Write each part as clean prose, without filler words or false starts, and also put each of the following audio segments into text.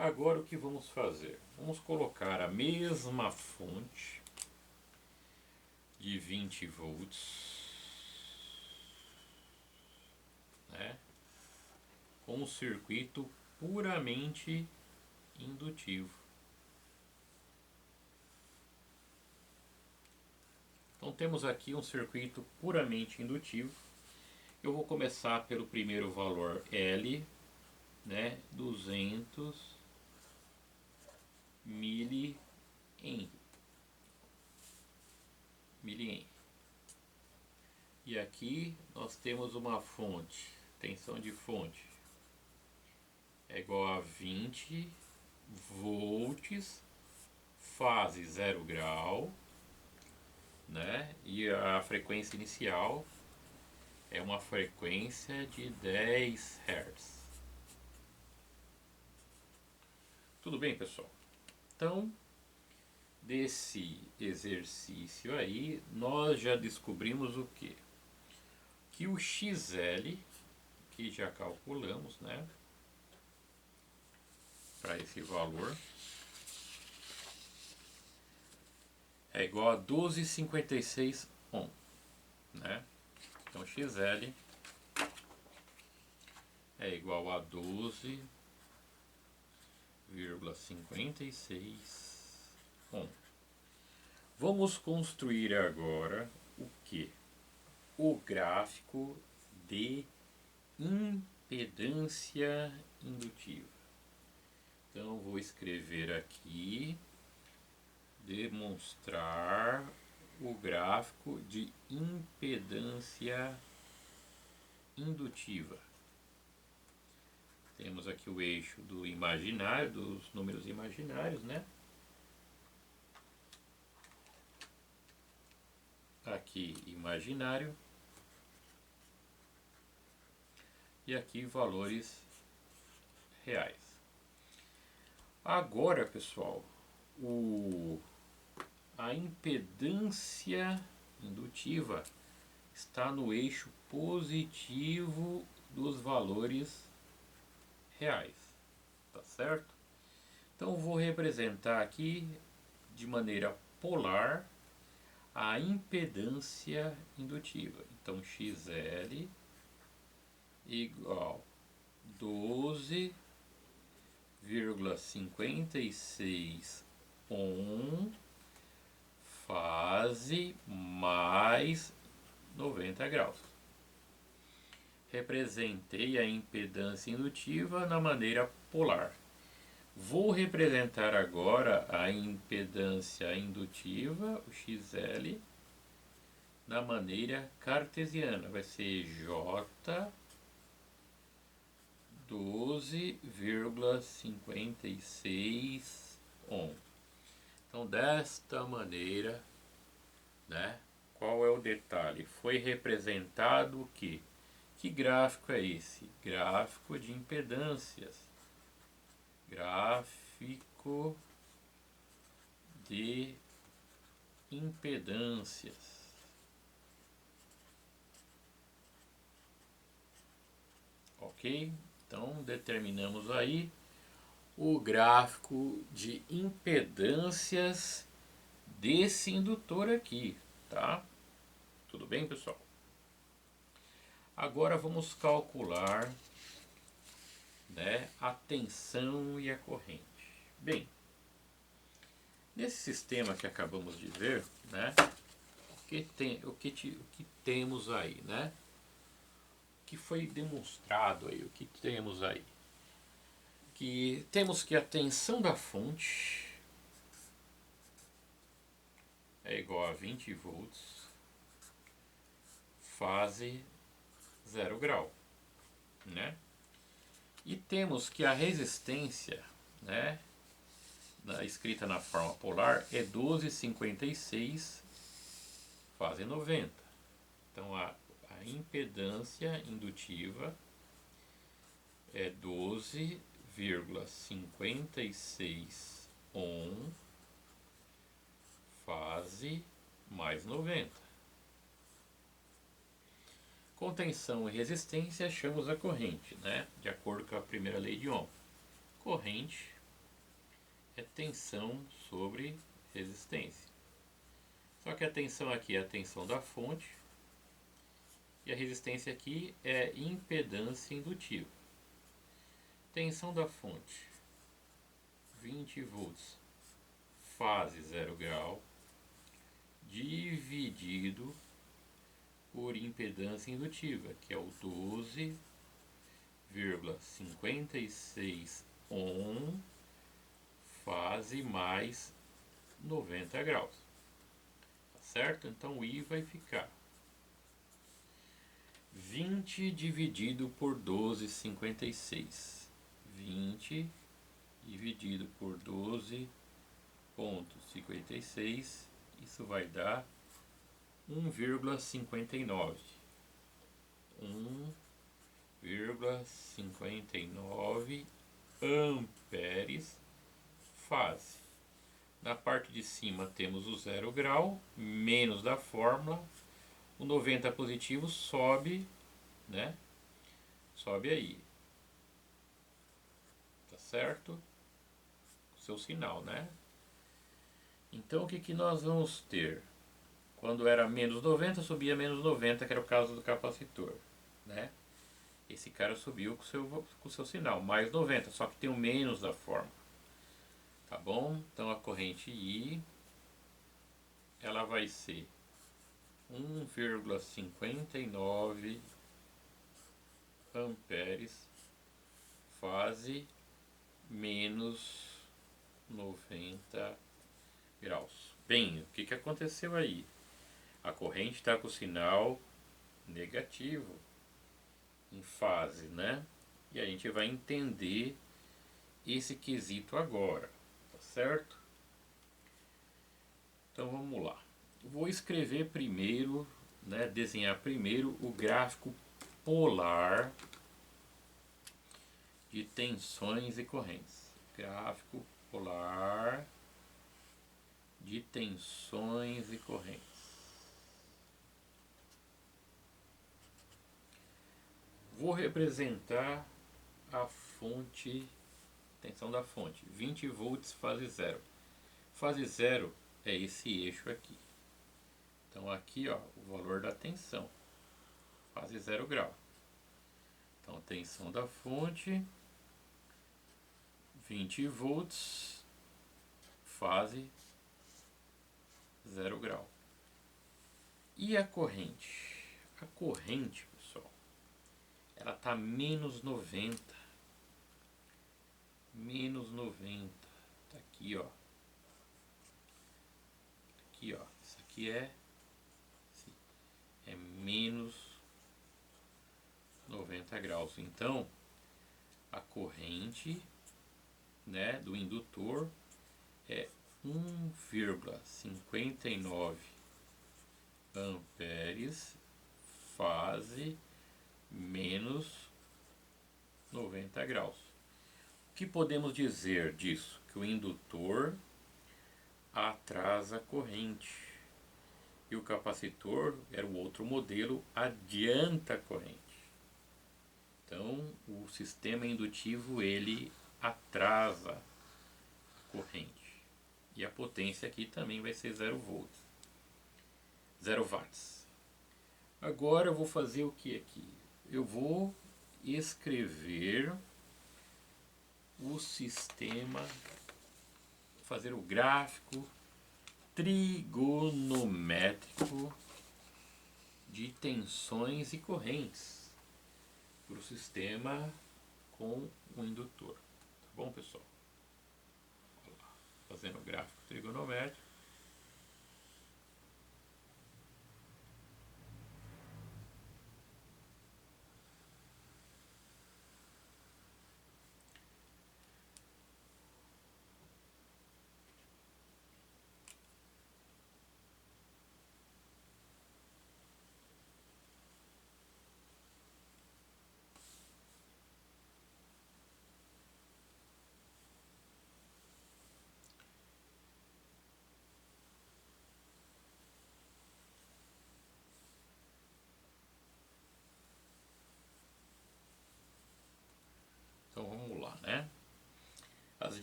Agora o que vamos fazer? Vamos colocar a mesma fonte de 20 volts, né, com um circuito puramente indutivo. Então temos aqui um circuito puramente indutivo. Eu vou começar pelo primeiro valor L, né, 200 milihenry. E aqui nós temos uma fonte, tensão de fonte é igual a 20 volts, fase 0 grau, né? E a frequência inicial é uma frequência de 10 Hz. Tudo bem, pessoal? Então, desse exercício aí, nós já descobrimos o quê? Que o XL, que já calculamos, né, para esse valor, é igual a 12,56 ohm, né? Então XL é igual a 12,56 ohm. Vamos construir agora o que? O gráfico de impedância indutiva. Então vou escrever aqui: demonstrar o gráfico de impedância indutiva. Temos aqui o eixo do imaginário, dos números imaginários, né? Aqui imaginário. E aqui valores reais. Agora, pessoal, a impedância indutiva está no eixo positivo dos valores reais, tá certo? Então vou representar aqui de maneira polar a impedância indutiva. Então XL igual 12,56 ohm, fase mais 90 graus. Representei a impedância indutiva na maneira polar. Vou representar agora a impedância indutiva, o XL, na maneira cartesiana. Vai ser J 12,56 ohm. Então, desta maneira, né? Qual é o detalhe? Foi representado o quê? Que gráfico é esse? Gráfico de impedâncias. Gráfico de impedâncias. Ok? Então, determinamos aí o gráfico de impedâncias desse indutor aqui, tá? Tudo bem, pessoal? Agora vamos calcular, né, a tensão e a corrente. Bem, nesse sistema que acabamos de ver, né, o que temos aí, né? O que foi demonstrado aí, o que temos aí? Que temos que a tensão da fonte é igual a 20 volts, fase 0 grau, né? E temos que a resistência, né, escrita na forma polar, é 12,56 fase 90. Então a impedância indutiva é 12,56 ohm, fase mais 90. Com tensão e resistência achamos a corrente, né? De acordo com a primeira lei de Ohm. Corrente é tensão sobre resistência. Só que a tensão aqui é a tensão da fonte e a resistência aqui é impedância indutiva. Tensão da fonte, 20 volts, fase 0 grau, dividido por impedância indutiva, que é o 12,56 ohm, fase mais 90 graus. Tá certo? Então o I vai ficar 20 dividido por 12,56. 20 dividido por 12,56, isso vai dar 1,59. 1,59 amperes fase. Na parte de cima temos o 0 grau, menos da fórmula. O 90 positivo sobe, né? Sobe aí. Tá certo? O seu sinal, né? Então o que nós vamos ter? Quando era menos 90, subia menos 90, que era o caso do capacitor, né? Esse cara subiu com o seu sinal, mais 90, só que tem o menos da forma. Tá bom? Então a corrente I, ela vai ser 1,59 amperes, fase menos 90 graus. Bem, o que aconteceu aí? A corrente está com o sinal negativo em fase, né? E a gente vai entender esse quesito agora, tá certo? Então vamos lá. Vou escrever primeiro, né, desenhar primeiro o gráfico polar de tensões e correntes. Gráfico polar de tensões e correntes. Vou representar a fonte, tensão da fonte, 20 volts fase 0. Fase 0 é esse eixo aqui. Então aqui, ó, o valor da tensão, fase 0 grau. Então tensão da fonte, 20 volts, fase 0 grau. E a corrente? A corrente, pessoal, ela está menos 90. Menos 90. Tá aqui, ó. Aqui, ó. Isso aqui é menos 90 graus. Então, a corrente, né, do indutor é 1,59 amperes, fase menos 90 graus. O que podemos dizer disso? Que o indutor atrasa a corrente e o capacitor, era o outro modelo, adianta a corrente. Então o sistema indutivo ele atrasa a corrente e a potência aqui também vai ser 0 volts, 0 watts. Agora eu vou fazer o que aqui? Eu vou escrever o sistema, fazer o gráfico trigonométrico de tensões e correntes para o sistema com o indutor. Tá bom, pessoal? Olha lá, fazendo o gráfico trigonométrico.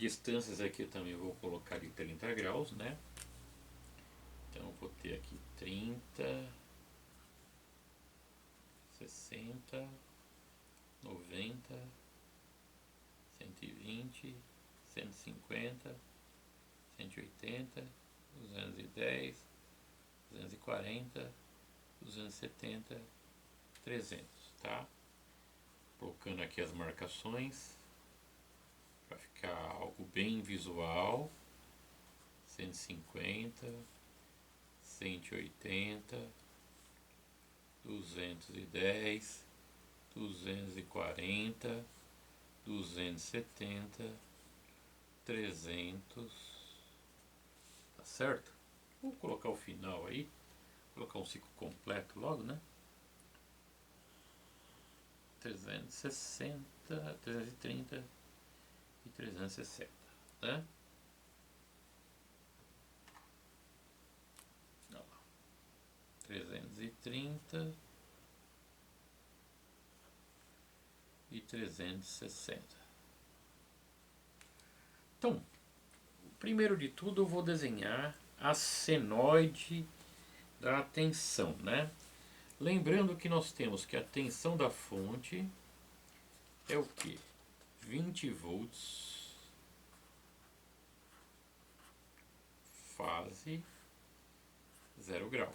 distâncias aqui eu também vou colocar de 30 graus, né? Então eu vou ter aqui 30, 60, 90, 120, 150, 180, 210, 240, 270, 300, tá? Colocando aqui as marcações para ficar algo bem visual. 150, 180, 210, 240, 270, 300, tá certo? Vou colocar o final aí, colocar um ciclo completo logo, né? 360, 330 e 360, né? Olha lá. 330 e 360. Então, primeiro de tudo eu vou desenhar a senoide da tensão, né? Lembrando que nós temos que a tensão da fonte é o que? 20 volts, fase 0 grau.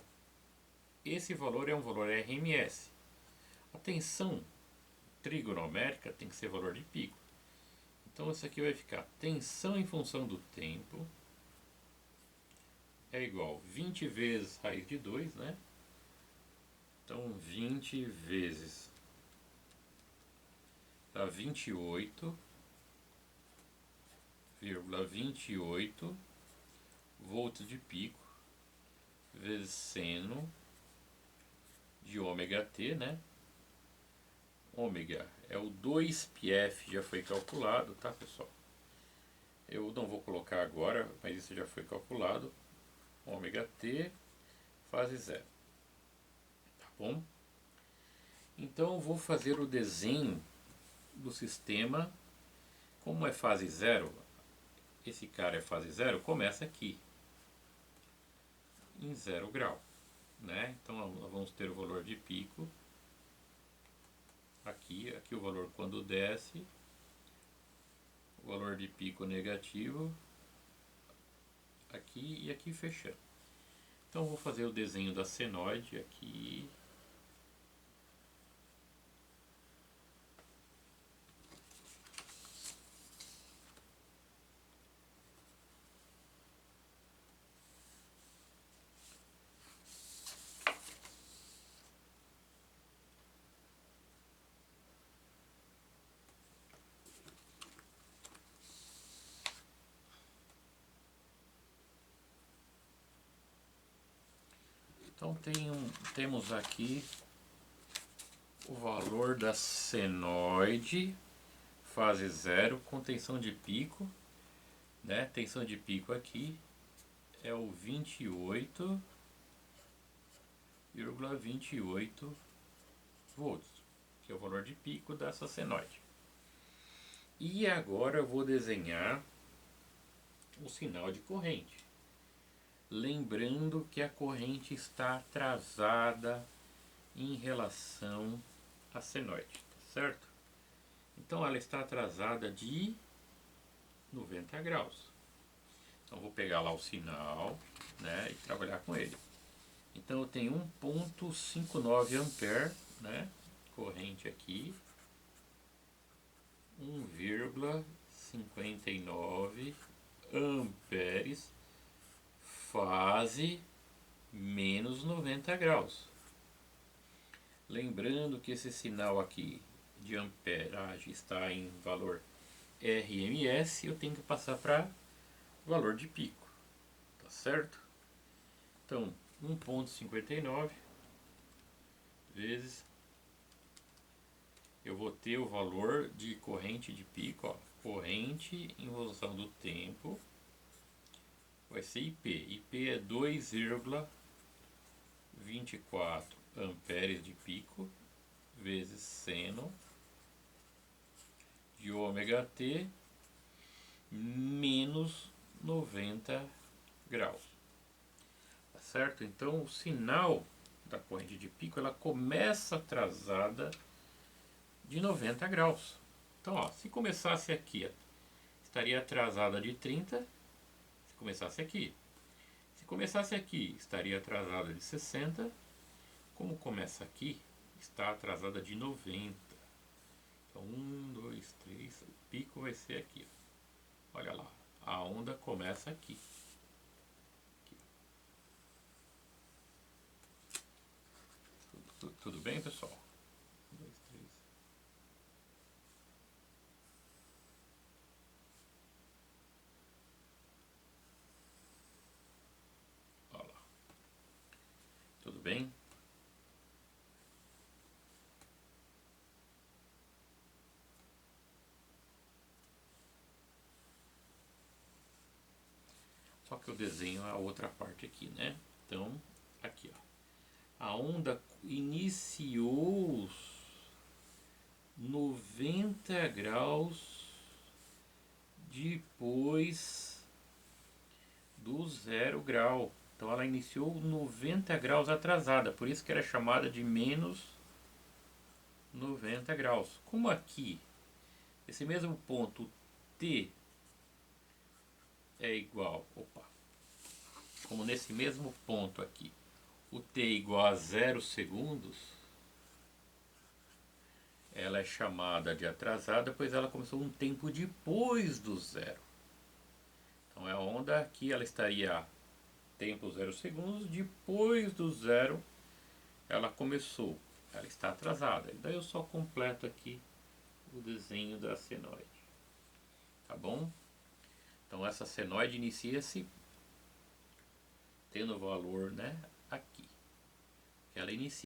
Esse valor é um valor RMS. A tensão trigonométrica tem que ser valor de pico. Então isso aqui vai ficar tensão em função do tempo é igual 20 vezes raiz de 2, né? Então 20 vezes dá 28,28 volts de pico vezes seno de ômega t, né? Ômega é o 2πf, já foi calculado, tá, pessoal? Eu não vou colocar agora, mas isso já foi calculado. Ômega t, fase 0. Tá bom? Então eu vou fazer o desenho do sistema. Como é fase 0, esse cara é fase 0, começa aqui, em 0 grau, né? Então nós vamos ter o valor de pico aqui o valor quando desce, o valor de pico negativo aqui e aqui fechando. Então eu vou fazer o desenho da senoide aqui. Então temos aqui o valor da senoide, fase 0, com tensão de pico, né? Tensão de pico aqui é o 28,28 volts, que é o valor de pico dessa senoide. E agora eu vou desenhar o sinal de corrente. Lembrando que a corrente está atrasada em relação à senoide, tá certo? Então ela está atrasada de 90 graus. Então vou pegar lá o sinal, né, e trabalhar com ele. Então eu tenho 1,59 ampere, né, corrente aqui, 1,59 amperes, fase menos 90 graus. Lembrando que esse sinal aqui de amperagem está em valor RMS, eu tenho que passar para valor de pico, tá certo? Então 1,59 vezes, eu vou ter o valor de corrente de pico, ó, corrente em função do tempo, vai ser IP. IP é 2,24 amperes de pico vezes seno de ômega t menos 90 graus. Tá certo? Então o sinal da corrente de pico ela começa atrasada de 90 graus. Então, ó, se começasse aqui, ó, estaria atrasada de 30. Se começasse aqui. Se começasse aqui, estaria atrasada de 60. Como começa aqui, está atrasada de 90. Então, 1, 2, 3. O pico vai ser aqui. Ó. Olha lá. A onda começa aqui. Tudo bem, pessoal? 1, 2, 3. Olha lá. Tudo bem? Só que eu desenho a outra parte aqui, né? Então, aqui, ó. A onda iniciou 90 graus depois do 0 grau. Então ela iniciou 90 graus atrasada, por isso que era chamada de menos 90 graus. Como aqui, esse mesmo ponto T é igual, como nesse mesmo ponto aqui, o T é igual a 0 segundos, ela é chamada de atrasada, pois ela começou um tempo depois do 0. Então a onda aqui ela estaria tempo 0 segundos, depois do 0 ela começou, ela está atrasada. Daí eu só completo aqui o desenho da senoide, tá bom? Então essa senoide inicia-se tendo valor, né, aqui. Ela inicia